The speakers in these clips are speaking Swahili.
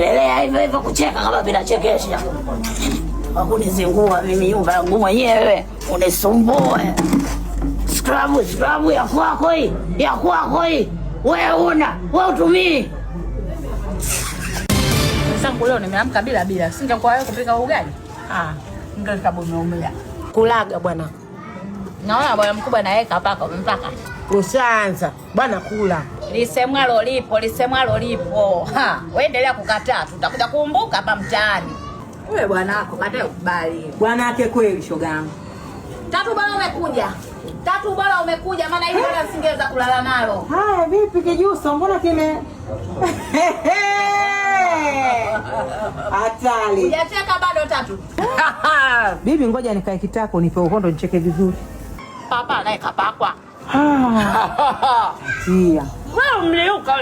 Endelea hivyo hivyo kucheka kama vinachekesha. Hakunizingua mimi nyumba yangu mwenyewe, unisumbue. Scrub ya kwako hii, ya kwako hii. Wewe utumii. Sasa leo nimeamka bila. Singekuwa wewe kupika ugali. Ndio kabumeumia. Kulaga bwana. Naona bwana mkubwa naweka paka mpaka. Ushaanza. Bwana kula. Lisemwalo lipo. Wewe endelea kukataa, tutakuja kukumbuka hapa mtaani. Wewe bwana wako katae ukubali. Bwana yake kweli shogangu. Tatu bora umekuja maana hivi bwana singeweza kulala nalo. Haya vipi kijuso mbona kime hatari. Hujacheka bado Tatu. Bibi ngoja nikae kitako nipe uhondo nicheke vizuri. Papa naye kapakwa. Tia. Wewe umeuka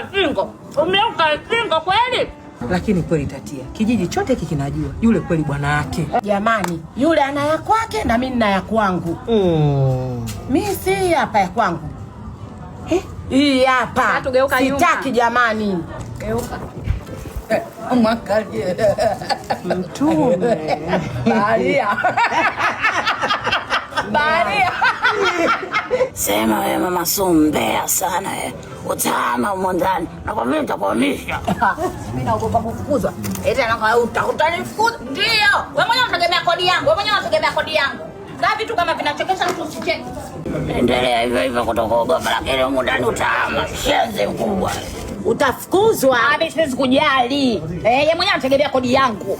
singo kweli? Lakini kweli Tatia, kijiji chote hiki kinajua yule kweli bwana yake. Jamani, yule ana ya kwake na mimi nina ya kwangu. Mimi si hapa ya kwangu. Hii hapa. Sitaki jamani. Geuka. Mwangalie. Mtume. Baharia. Sema wewe mama sombea sana wewe. Utama humo ndani. Nakwambia nitakuonyesha. Mimi naogopa kufukuzwa. Eti utanifukuza. Ndio. Wewe mwenyewe unategemea kodi yangu. Na vitu kama vinachekesha mtu usicheke. Endelea hivyo kutokuogopa lakini humo ndani utama. Shenzi mkubwa. Utafukuzwa. Mimi siwezi kujali. Yeye mwenyewe anategemea kodi yangu.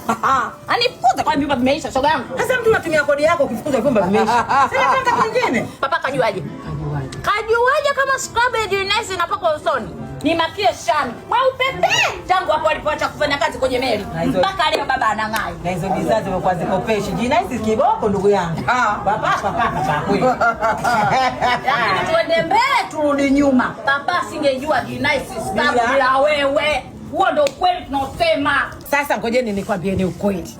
Anifukuza kwa vyumba vimeisha shoga yangu. Sasa mtu anatumia kodi yako ukifukuza vyumba vimeisha. Sina panga mwingine. Papa kajuaje kama scrub nice inapaka usoni? Ni makie shani. Wewe upepe. Tangu hapo alipoacha kufanya kazi kwenye meli. Mpaka leo baba anang'ai. Na hizo bidhaa zimekuwa zikopeshi. Nice kiboko ndugu yangu. Papa cha kweli. Lakini tuende mbele turudi nyuma. Papa singejua nice scrub bila wewe. Huo ndio ukweli tunaosema. Sasa ngojeni nikwambie ni ukweli.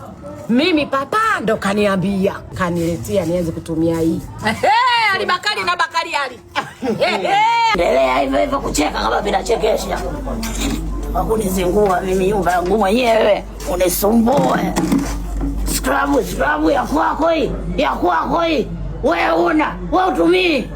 Mimi papa ndo kaniambia, kaniletea nianze kutumia hii. Ali Bakari na Bakari Ali. Endelea hivyo kucheka kama vinachekesha. Hakunizingua mimi nyumba yangu mwenyewe, unisumbue. Scrub ya kwako hii, ya kwako hii. Wewe utumii.